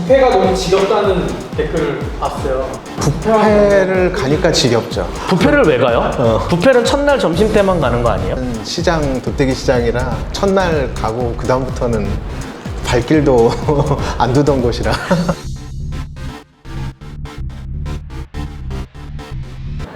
뷔페가 너무 지겹다는 댓글을 봤어요. 뷔페를 가니까 지겹죠. 뷔페를 왜 가요? 뷔페는 첫날 점심 때만 가는 거 아니에요? 시장, 돗대기 시장이라 첫날 가고 그 다음부터는 발길도 안 두던 곳이라.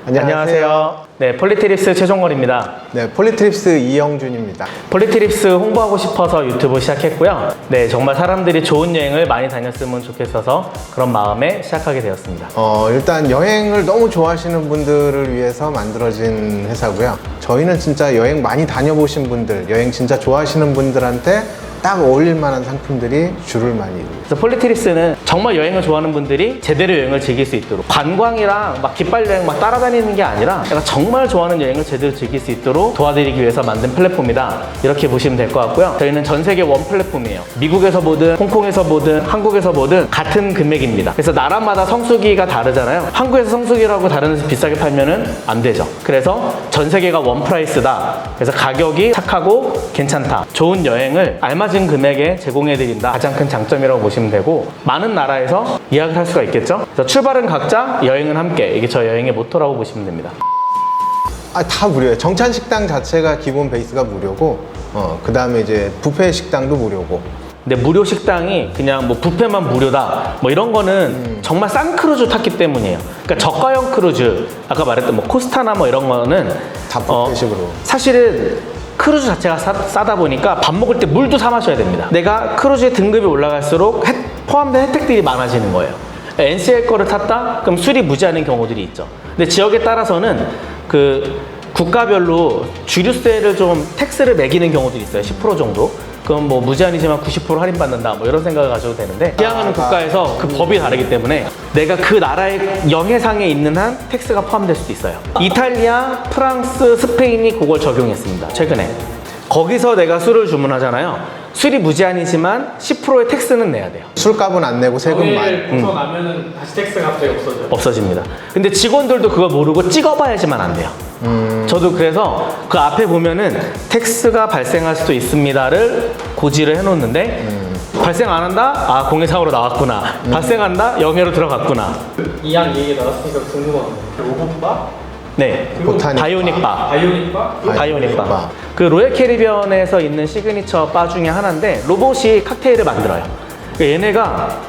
안녕하세요. 네, 폴리트립스 최종걸입니다. 네, 폴리트립스 이영준입니다. 폴리트립스 홍보하고 싶어서 유튜브 시작했고요. 네, 정말 사람들이 좋은 여행을 많이 다녔으면 좋겠어서 그런 마음에 시작하게 되었습니다. 일단 여행을 너무 좋아하시는 분들을 위해서 만들어진 회사고요. 저희는 진짜 여행 많이 다녀보신 분들, 여행 진짜 좋아하시는 분들한테 딱 어울릴 만한 상품들이 줄을 많이 이룹니다. 그래서 폴리트립스는 정말 여행을 좋아하는 분들이 제대로 여행을 즐길 수 있도록 관광이랑 막 깃발 여행 막 따라다니는 게 아니라 내가 정말 좋아하는 여행을 제대로 즐길 수 있도록 도와드리기 위해서 만든 플랫폼이다, 이렇게 보시면 될 것 같고요. 저희는 전 세계 원 플랫폼이에요. 미국에서 보든 홍콩에서 보든 한국에서 보든 같은 금액입니다. 그래서 나라마다 성수기가 다르잖아요. 한국에서 성수기라고 다른 데서 비싸게 팔면은 안 되죠. 그래서 전 세계가 원 프라이스다. 그래서 가격이 착하고 괜찮다, 좋은 여행을 알맞은 금액에 제공해드린다, 가장 큰 장점이라고 보시면 되고, 많은 나라에서 예약을 할 수가 있겠죠. 그래서 출발은 각자, 여행은 함께, 이게 저 여행의 모토라고 보시면 됩니다. 다 무료예요. 정찬 식당 자체가 기본 베이스가 무료고, 그 다음에 이제 뷔페 식당도 무료고. 근데 무료 식당이 그냥 뭐 뷔페만 무료다 뭐 이런 거는 정말 싼 크루즈 탔기 때문이에요. 그러니까 저가형 크루즈, 아까 말했던 뭐 코스타나 뭐 이런 거는 다 뷔페식으로. 사실은 크루즈 자체가 싸다 보니까 밥 먹을 때 물도 사 마셔야 됩니다. 내가 크루즈의 등급이 올라갈수록 포함된 혜택들이 많아지는 거예요. NCL 거를 탔다? 그럼 술이 무제한인 경우들이 있죠. 근데 지역에 따라서는 그 국가별로 주류세를 좀 텍스를 매기는 경우들이 있어요. 10% 정도. 그럼 뭐 무제한이지만 90% 할인받는다 뭐 이런 생각을 가져도 되는데, 지향하는 국가에서 그 법이 다르기 때문에 내가 그 나라의 영해상에 있는 한 텍스가 포함될 수도 있어요. 이탈리아, 프랑스, 스페인이 그걸 적용했습니다, 최근에. 거기서 내가 술을 주문하잖아요. 술이 무제한이지만 10%의 텍스는 내야 돼요. 술값은 안 내고 세금만. 영해를 벗어나면은 다시 텍스가 갑자기 없어져요. 없어집니다. 근데 직원들도 그거 모르고 찍어봐야지만 안 돼요. 저도 그래서 그 앞에 보면은 텍스가 발생할 수도 있습니다를 고지를 해놓는데, 발생 안 한다? 아, 공해상으로 나왔구나. 발생한다? 영해로 들어갔구나. 이양 얘기 나왔으니까 궁금한데, 로봇바? 네, 보타닉 바이오닉바. 바이오닉바? 바이오닉바. 그 로얄 캐리비언에서 있는 시그니처 바 중에 하나인데, 로봇이 칵테일을 만들어요. 그러니까 얘네가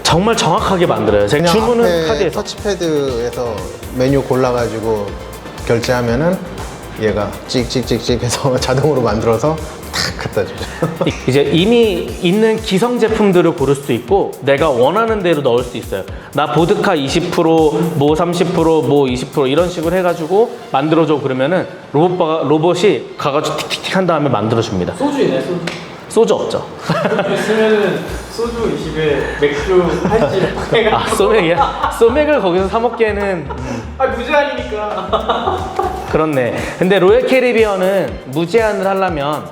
정말 정확하게 만들어요. 제가 그냥 주문은 앞에 카드에서. 터치패드에서 메뉴 골라가지고 결제하면은 얘가 찍찍찍찍 해서 자동으로 만들어서 탁 갖다 주죠. 이제 이미 있는 기성 제품들을 고를 수도 있고, 내가 원하는 대로 넣을 수 있어요. 나 보드카 20%, 뭐 30%, 뭐 20% 이런 식으로 해가지고 만들어줘. 그러면은 로봇이 가가지고 틱틱틱 한 다음에 만들어줍니다. 소주이네, 소주. 소주 없죠. 소주 있으면은 소주 20에 맥주 80에 아, 소맥이야? 소맥을 거기서 사 먹기에는 무제한이니까. 그렇네. 근데 로얄 캐리비언은 무제한을 하려면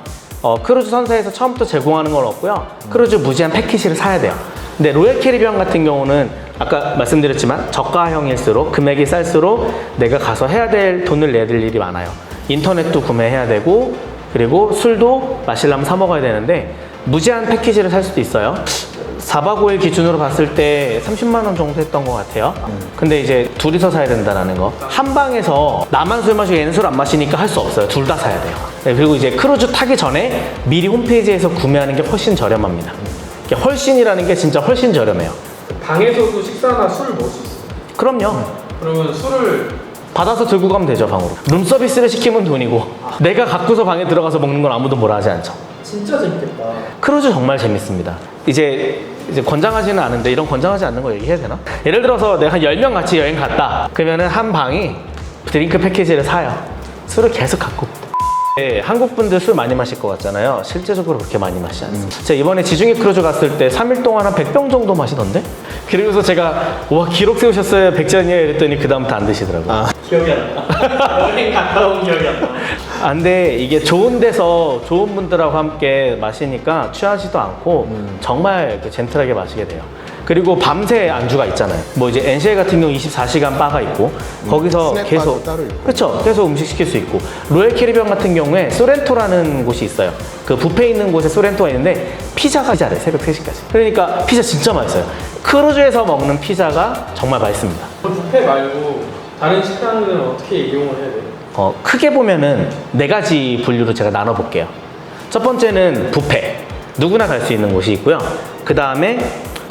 크루즈 선사에서 처음부터 제공하는 건 없고요. 크루즈 무제한 패키지를 사야 돼요. 근데 로얄 캐리비언 같은 경우는 아까 말씀드렸지만 저가형일수록, 금액이 쌀수록 내가 가서 해야 될, 돈을 내야 될 일이 많아요. 인터넷도 구매해야 되고, 그리고 술도 마시려면 사 먹어야 되는데, 무제한 패키지를 살 수도 있어요. 4박 5일 기준으로 봤을 때 30만 원 정도 했던 것 같아요. 근데 이제 둘이서 사야 된다는 거. 한 방에서 나만 술 마시고 얘는 술 안 마시니까 할 수 없어요. 둘 다 사야 돼요. 네, 그리고 이제 크루즈 타기 전에 미리 홈페이지에서 구매하는 게 훨씬 저렴합니다. 이게 훨씬이라는 게 진짜 훨씬 저렴해요. 방에서도 식사나 술 먹을 수 있어요? 그럼요. 그러면 술을 받아서 들고 가면 되죠, 방으로. 룸서비스를 시키면 돈이고, 내가 갖고서 방에 들어가서 먹는 건 아무도 뭐라 하지 않죠. 진짜 재밌겠다. 크루즈 정말 재밌습니다. 이제 권장하지는 않은데, 이런 권장하지 않는 거 얘기해야 되나? 예를 들어서 내가 한 10명 같이 여행 갔다. 그러면은 한 방이 드링크 패키지를 사요. 술을 계속 갖고. 네, 한국 분들 술 많이 마실 것 같잖아요. 실제적으로 그렇게 많이 마시지 않습니다. 제가 이번에 지중해 크루즈 갔을 때 3일 동안 한 100병 정도 마시던데? 그리고서 제가 와, 기록 세우셨어요, 100잔이요? 이랬더니 그 다음부터 안 드시더라고요. 기억이 안 나. 여행 갔다 온 기억이 안 나. 아, 근데 이게 좋은 데서 좋은 분들하고 함께 마시니까 취하지도 않고 정말 젠틀하게 마시게 돼요. 그리고 밤새 안주가 있잖아요. 뭐 이제 NCL 같은 경우 24시간 바가 있고, 거기서 스낵바도 계속, 따로 있고. 그렇죠, 계속 음식 시킬 수 있고, 로얄 캐리비언 같은 경우에 소렌토라는 곳이 있어요. 그 뷔페 있는 곳에 소렌토가 있는데 피자래, 새벽 3시까지. 그러니까 피자 진짜 맛있어요. 크루즈에서 먹는 피자가 정말 맛있습니다. 뷔페 말고 다른 식당들은 어떻게 이용을 해야 돼요? 크게 보면은 4가지 분류로 제가 나눠볼게요. 첫 번째는 뷔페. 누구나 갈 수 있는 곳이 있고요. 그 다음에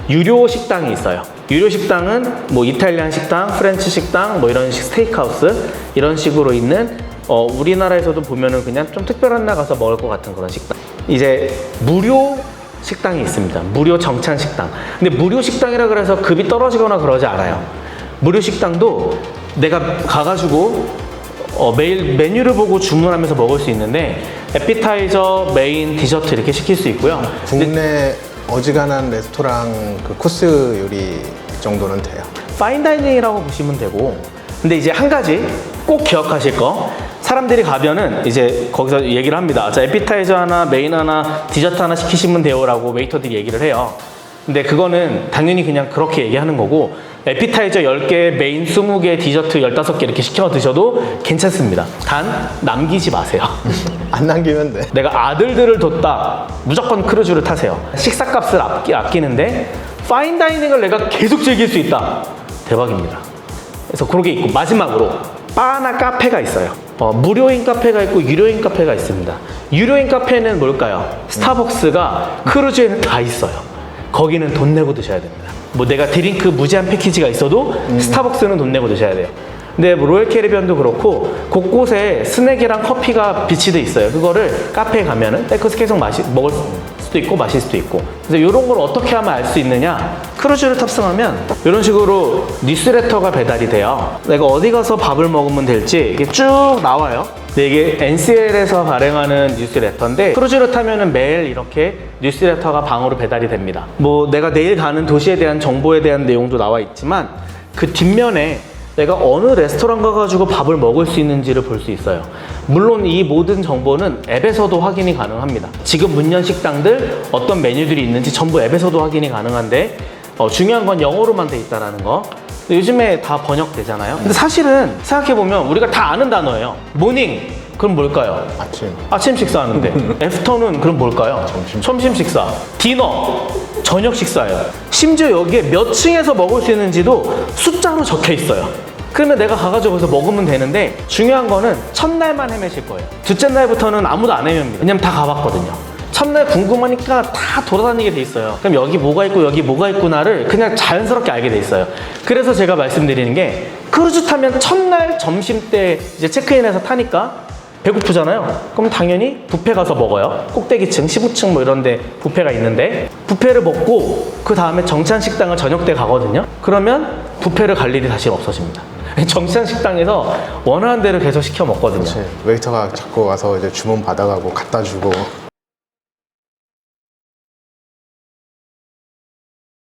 유료 식당이 있어요. 유료 식당은 뭐 이탈리안 식당, 프렌치 식당, 뭐 이런 식 스테이크하우스 이런 식으로 있는 우리나라에서도 보면은 그냥 좀 특별한 날 가서 먹을 것 같은 그런 식당. 이제 무료 식당이 있습니다. 무료 정찬 식당. 근데 무료 식당이라 그래서 급이 떨어지거나 그러지 않아요. 무료 식당도 내가 가가지고 매일 메뉴를 보고 주문하면서 먹을 수 있는데 에피타이저, 메인, 디저트 이렇게 시킬 수 있고요. 국내 어지간한 레스토랑 그 코스 요리 정도는 돼요. 파인다이닝이라고 보시면 되고, 근데 이제 한 가지 꼭 기억하실 거, 사람들이 가면은 이제 거기서 얘기를 합니다. 자, 에피타이저 하나, 메인 하나, 디저트 하나 시키시면 돼요라고 웨이터들이 얘기를 해요. 근데 그거는 당연히 그냥 그렇게 얘기하는 거고, 에피타이저 10개, 메인 20개, 디저트 15개 이렇게 시켜 드셔도 괜찮습니다. 단 남기지 마세요. 안 남기면 돼. 내가 아들들을 뒀다, 무조건 크루즈를 타세요. 식사값을 아끼는데 파인다이닝을 내가 계속 즐길 수 있다, 대박입니다. 그래서 그런 게 있고, 마지막으로 바나 카페가 있어요. 무료인 카페가 있고 유료인 카페가 있습니다. 유료인 카페는 뭘까요? 스타벅스가 크루즈에는 다 있어요. 거기는 돈 내고 드셔야 됩니다. 뭐 내가 드링크 무제한 패키지가 있어도 스타벅스는 돈 내고 드셔야 돼요. 근데 뭐 로열 캐리비안도 그렇고 곳곳에 스낵이랑 커피가 비치돼 있어요. 그거를 카페에 가면은 그래서 계속 먹을 수도 있고 마실 수도 있고. 그래서 이런 걸 어떻게 하면 알 수 있느냐? 크루즈를 탑승하면 이런 식으로 뉴스레터가 배달이 돼요. 내가 어디 가서 밥을 먹으면 될지 이게 쭉 나와요. 근데 이게 NCL에서 발행하는 뉴스레터인데 크루즈를 타면은 매일 이렇게 뉴스레터가 방으로 배달이 됩니다. 뭐 내가 내일 가는 도시에 대한 정보에 대한 내용도 나와 있지만 그 뒷면에 내가 어느 레스토랑 가가지고 밥을 먹을 수 있는지를 볼 수 있어요. 물론 이 모든 정보는 앱에서도 확인이 가능합니다. 지금 문 연 식당들 어떤 메뉴들이 있는지 전부 앱에서도 확인이 가능한데 중요한 건 영어로만 돼 있다는 거. 요즘에 다 번역되잖아요. 근데 사실은 생각해보면 우리가 다 아는 단어예요. 모닝, 그럼 뭘까요? 아침 식사하는데. 애프터눈, 그럼 뭘까요? 점심 식사. 디너, 저녁 식사예요. 심지어 여기에 몇 층에서 먹을 수 있는지도 숫자로 적혀 있어요. 그러면 내가 가가지고 거기서 먹으면 되는데, 중요한 거는 첫날만 헤매실 거예요. 둘째 날부터는 아무도 안 헤맵니다. 왜냐면 다 가봤거든요. 첫날 궁금하니까 다 돌아다니게 돼 있어요. 그럼 여기 뭐가 있고 여기 뭐가 있구나를 그냥 자연스럽게 알게 돼 있어요. 그래서 제가 말씀드리는 게, 크루즈 타면 첫날 점심 때 이제 체크인해서 타니까 배고프잖아요. 그럼 당연히 뷔페 가서 먹어요. 꼭대기층, 15층 뭐 이런 데 뷔페가 있는데, 뷔페를 먹고 그 다음에 정찬 식당을 저녁 때 가거든요. 그러면 뷔페를 갈 일이 사실 없어집니다. 정찬 식당에서 원하는 대로 계속 시켜 먹거든요. 웨이터가 자꾸 와서 이제 주문 받아가고 갖다 주고.